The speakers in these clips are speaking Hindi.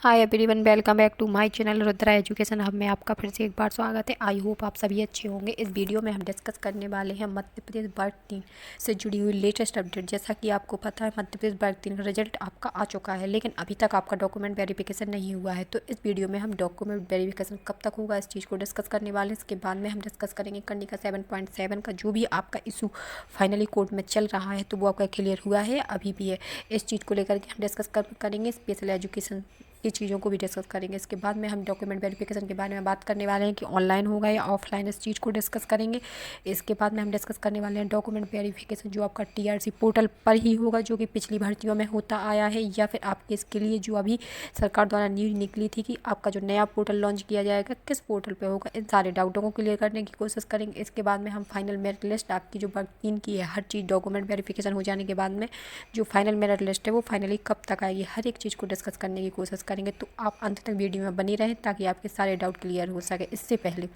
Hi everyone, welcome back to my channel Rudra education hub में आपका फिर से एक बार स्वागत है। आई होप आप सभी अच्छे होंगे। इस वीडियो में हम डिस्कस करने वाले हैं मध्य प्रदेश वर्ग 3 से जुड़ी हुई लेटेस्ट अपडेट। जैसा कि आपको पता है, मध्य प्रदेश वर्ग 3 का रिजल्ट आपका आ चुका है, लेकिन अभी तक आपका डॉक्यूमेंट वेरिफिकेशन नहीं हुआ है। तो इस वीडियो में हम डॉक्यूमेंट वेरिफिकेशन कब तक होगा इस चीज़ को डिस्कस करने वाले हैं। इसके बाद में हम डिस्कस करेंगे कंडिका 7.7 का जो भी आपका इशू फाइनली कोर्ट में चल रहा है, तो वो आपका क्लियर हुआ है अभी भी है। इस चीज़ को लेकर के हम डिस्कस करेंगे। स्पेशल एजुकेशन की चीज़ों को भी डिस्कस करेंगे। इसके बाद में हम डॉक्यूमेंट वेरिफिकेशन के बारे में बात करने वाले हैं कि ऑनलाइन होगा या ऑफलाइन, इस चीज़ को डिस्कस करेंगे। इसके बाद में हम डिस्कस करने वाले हैं डॉक्यूमेंट वेरिफिकेशन जो आपका टीआरसी पोर्टल पर ही होगा, जो कि पिछली भर्तियों में होता आया है, या फिर आपके इसके लिए जो अभी सरकार द्वारा न्यूज़ निकली थी कि आपका जो नया पोर्टल लॉन्च किया जाएगा किस पोर्टल पर होगा। इन सारे डाउटों को क्लियर करने की कोशिश करेंगे। इसके बाद में हम फाइनल मेरिट लिस्ट आपकी जो वर्ग 3 की है, हर चीज़ डॉक्यूमेंट वेरिफिकेशन हो जाने के बाद में जो फाइनल मेरिट लिस्ट है वो फाइनली कब तक आएगी, हर एक चीज़ को डिस्कस करने की कोशिश करेंगे। तो आप अंत तक वीडियो में बनी रहें ताकि आपके सारे डाउट क्लियर हो सके। इससे पहले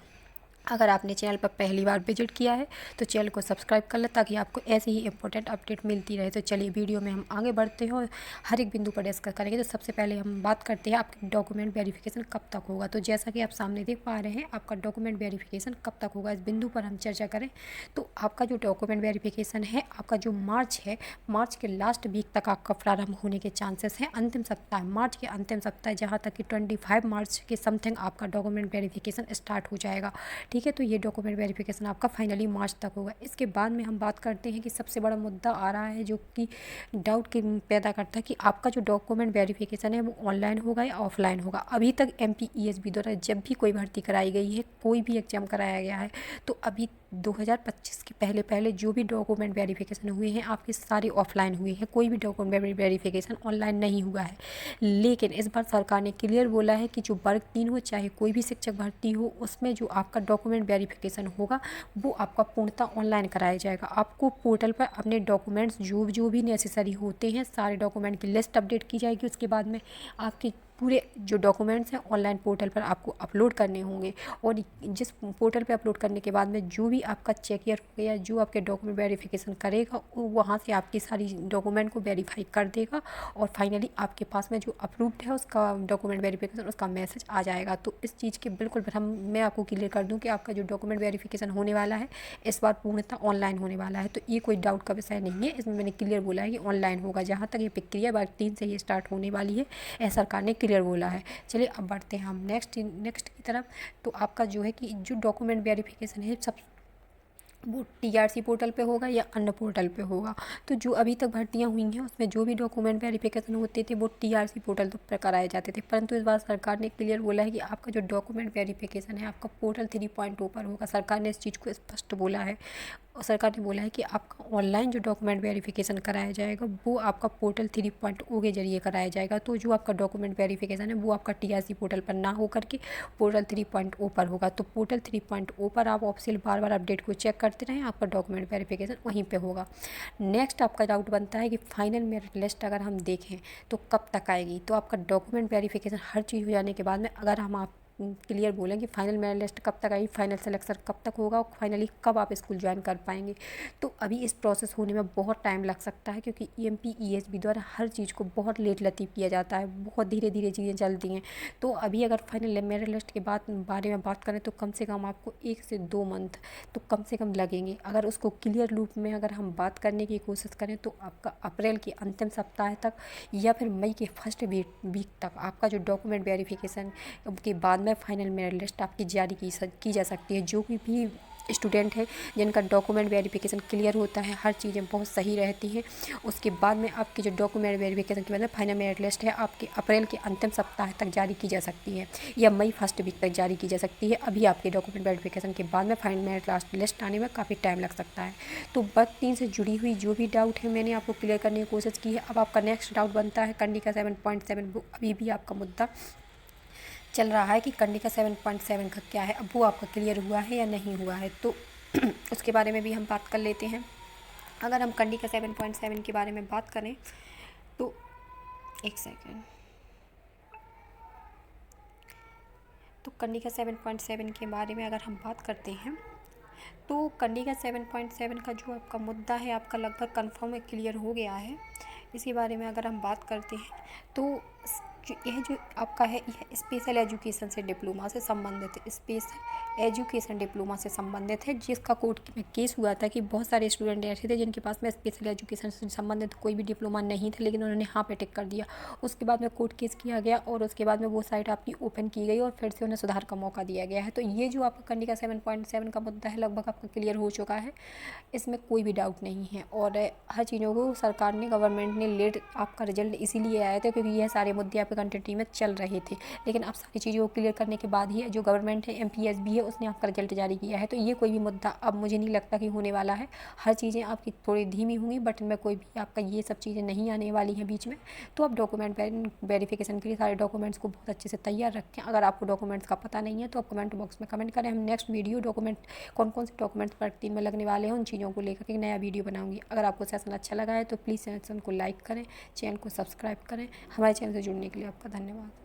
अगर आपने चैनल पर पहली बार विजिट किया है तो चैनल को सब्सक्राइब कर लें ताकि आपको ऐसी ही इंपॉर्टेंट अपडेट मिलती रहे। तो चलिए वीडियो में हम आगे बढ़ते हैं और हर एक बिंदु पर डिस्कस करेंगे। तो सबसे पहले हम बात करते हैं आपके डॉक्यूमेंट वेरिफिकेशन कब तक होगा। तो जैसा कि आप सामने देख पा रहे हैं, आपका डॉक्यूमेंट वेरिफिकेशन कब तक होगा, इस बिंदु पर हम चर्चा करें। तो आपका जो डॉक्यूमेंट वेरिफिकेशन है, आपका जो मार्च है, मार्च के लास्ट वीक तक आपका प्रारंभ होने के चांसेस हैं। अंतिम सप्ताह, मार्च के अंतिम सप्ताह, जहाँ तक कि 25 मार्च के समथिंग आपका डॉक्यूमेंट वेरिफिकेशन स्टार्ट हो जाएगा। ठीक है, तो ये डॉक्यूमेंट वेरिफिकेशन आपका फाइनली मार्च तक होगा। इसके बाद में हम बात करते हैं कि सबसे बड़ा मुद्दा आ रहा है जो कि डाउट के पैदा करता है कि आपका जो डॉक्यूमेंट वेरिफिकेशन है वो ऑनलाइन होगा या ऑफलाइन होगा। अभी तक MPESB द्वारा जब भी कोई भर्ती कराई गई है, कोई भी एग्जाम कराया गया है, तो अभी 2025 के पहले पहले जो भी डॉक्यूमेंट वेरिफिकेशन हुए हैं आपके सारे ऑफलाइन हुए हैं, कोई भी डॉक्यूमेंट वेरिफिकेशन ऑनलाइन नहीं हुआ है। लेकिन इस बार सरकार ने क्लियर बोला है कि जो वर्ग 3 हो, चाहे कोई भी शिक्षक भर्ती हो, उसमें जो आपका डॉक्यूमेंट वेरिफिकेशन होगा वो आपका पूर्णतः ऑनलाइन कराया जाएगा। आपको पोर्टल पर अपने डॉक्यूमेंट्स जो जो भी नेसेसरी होते हैं, सारे डॉक्यूमेंट की लिस्ट अपडेट की जाएगी। उसके बाद में आपके पूरे जो डॉक्यूमेंट्स हैं ऑनलाइन पोर्टल पर आपको अपलोड करने होंगे, और जिस पोर्टल पे अपलोड करने के बाद में जो भी आपका चेकियर हो गया, जो आपके डॉक्यूमेंट वेरिफिकेशन करेगा, वो वहाँ से आपकी सारी डॉक्यूमेंट को वेरीफाई कर देगा, और फाइनली आपके पास में जो अप्रूव्ड है उसका डॉक्यूमेंट वेरिफिकेशन, उसका मैसेज आ जाएगा। तो इस चीज़ के बिल्कुल मैं आपको क्लियर कर दूँ कि आपका जो डॉक्यूमेंट वेरिफिकेशन होने वाला है इस बार पूर्णतः ऑनलाइन होने वाला है। तो ये कोई डाउट का विषय नहीं है, इसमें मैंने क्लियर बोला है कि ऑनलाइन होगा। जहाँ तक ये प्रक्रिया वर्ग 3 से ही स्टार्ट होने वाली है, ऐसा सरकार ने क्लियर बोला है। चलिए अब बढ़ते हैं हम नेक्स्ट की तरफ। तो आपका जो है कि जो डॉक्यूमेंट वेरिफिकेशन है सब वो टीआरसी पोर्टल पे होगा या अन्य पोर्टल पे होगा। तो जो अभी तक भर्तियां हुई हैं उसमें जो भी डॉक्यूमेंट वेरिफिकेशन होते थे वो टीआरसी पोर्टल पर कराए जाते थे, परंतु इस बार सरकार ने क्लियर बोला है कि आपका जो डॉक्यूमेंट वेरिफिकेशन है आपका पोर्टल 3.0 पर होगा। सरकार ने इस चीज़ को स्पष्ट बोला है, और सरकार ने बोला है कि आपका ऑनलाइन जो डॉक्यूमेंट वेरिफिकेशन कराया जाएगा वो आपका पोर्टल 3.0 के जरिए कराया जाएगा। तो जो आपका डॉक्यूमेंट वेरिफिकेशन है वो आपका टीआरसी पोर्टल पर ना हो करके पोर्टल 3.0 पर होगा। तो पोर्टल 3.0 पर आप ऑफिशियल बार बार अपडेट को चेक करते रहें, आपका डॉक्यूमेंट वेरिफिकेशन वहीं पे होगा। नेक्स्ट आपका डाउट बनता है कि फाइनल मेरिट लिस्ट अगर हम देखें तो कब तक आएगी। तो आपका डॉक्यूमेंट वेरिफिकेशन हर चीज़ हो जाने के बाद में अगर हम आप क्लियर बोलें कि फाइनल मेरिट लिस्ट कब तक आएगी, फाइनल सिलेक्शन कब तक होगा, और फाइनली कब आप स्कूल ज्वाइन कर पाएंगे, तो अभी इस प्रोसेस होने में बहुत टाइम लग सकता है, क्योंकि MPESB द्वारा हर चीज़ को बहुत लेट लतीफ़ किया जाता है, बहुत धीरे धीरे चीज़ें चलती हैं। तो अभी अगर फाइनल मेरिट लिस्ट के बारे में बात करें तो कम से कम आपको 1 से 2 मंथ तो कम से कम लगेंगे। अगर उसको क्लियर लूप में अगर हम बात करने की कोशिश करें तो आपका अप्रैल के अंतिम सप्ताह तक या फिर मई के फर्स्ट वीक तक आपका जो डॉक्यूमेंट वेरिफिकेशन के बाद में फाइनल मेरिट लिस्ट आपकी जारी की जा सकती है। जो भी स्टूडेंट है जिनका डॉक्यूमेंट वेरिफिकेशन क्लियर होता है, हर चीज़ें बहुत सही रहती हैं, उसके बाद में आपकी जो डॉक्यूमेंट वेरिफिकेशन के बाद में फाइनल मेरिट लिस्ट है आपके अप्रैल के अंतिम सप्ताह तक जारी की जा सकती है, या मई फर्स्ट वीक तक जारी की जा सकती है। अभी आपके डॉक्यूमेंट वेरिफिकेशन के बाद में फाइनल मेरिट लिस्ट आने में काफ़ी टाइम लग सकता है। तो वर्ग 3 से जुड़ी हुई जो भी डाउट है मैंने आपको क्लियर करने की कोशिश की है। अब आपका नेक्स्ट डाउट बनता है कंडिका 7.7, वो अभी भी आपका मुद्दा चल रहा है कि कंडिका 7.7 का क्या है, अब वो आपका क्लियर हुआ है या नहीं हुआ है। तो उसके बारे में भी हम बात कर लेते हैं। अगर हम कंडिका 7.7 के बारे में बात करें तो एक सेकेंड, तो कंडिका 7.7 के बारे में अगर हम बात करते हैं तो कंडिका 7.7 का जो आपका मुद्दा है आपका लगभग कंफर्म क्लियर हो गया है। इसी बारे में अगर हम बात करते हैं तो यह जो आपका है यह स्पेशल एजुकेशन से डिप्लोमा से संबंधित है, स्पेशल एजुकेशन डिप्लोमा से संबंधित है, जिसका कोर्ट में केस हुआ था कि बहुत सारे स्टूडेंट ऐसे थे जिनके पास में स्पेशल एजुकेशन से संबंधित कोई भी डिप्लोमा नहीं था, लेकिन उन्होंने हाँ पे टिक कर दिया। उसके बाद में कोर्ट केस किया गया और उसके बाद में वो साइट आपकी ओपन की गई और फिर से उन्हें सुधार का मौका दिया गया है। तो ये जो आपका कंडिका 7.7 का मुद्दा है लगभग आपका क्लियर हो चुका है, इसमें कोई भी डाउट नहीं है। और हर चीज़ों को सरकार ने, गवर्नमेंट ने लेट आपका रिजल्ट इसीलिए आया था क्योंकि यह सारे मुद्दे आपके कंटिन्यू में चल रहे थे, लेकिन अब सारी चीज़ों को क्लियर करने के बाद ही जो गवर्नमेंट है, MPSB है, उसने आपका रिजल्ट जारी किया है। तो ये कोई भी मुद्दा अब मुझे नहीं लगता कि होने वाला है। हर चीज़ें आपकी थोड़ी धीमी होंगी, बट इनमें कोई भी आपका ये सब चीज़ें नहीं आने वाली हैं बीच में। तो आप डॉक्यूमेंट वेरिफिकेशन के लिए सारे डॉक्यूमेंट्स को बहुत अच्छे से तैयार रखें। अगर आपको डॉक्यूमेंट्स का पता नहीं है तो आप कमेंट बॉक्स में कमेंट करें। हम नेक्स्ट वीडियो डॉक्यूमेंट कौन कौन से डॉक्यूमेंट्स पार्ट 3 में लगने वाले हैं उन चीज़ों को लेकर एक नया वीडियो बनाऊंगी। अगर आपको सेशन अच्छा लगा है तो प्लीज़ सेशन को लाइक करें, चैनल को सब्सक्राइब करें। हमारे चैनल से जुड़ने के लिए आपका धन्यवाद।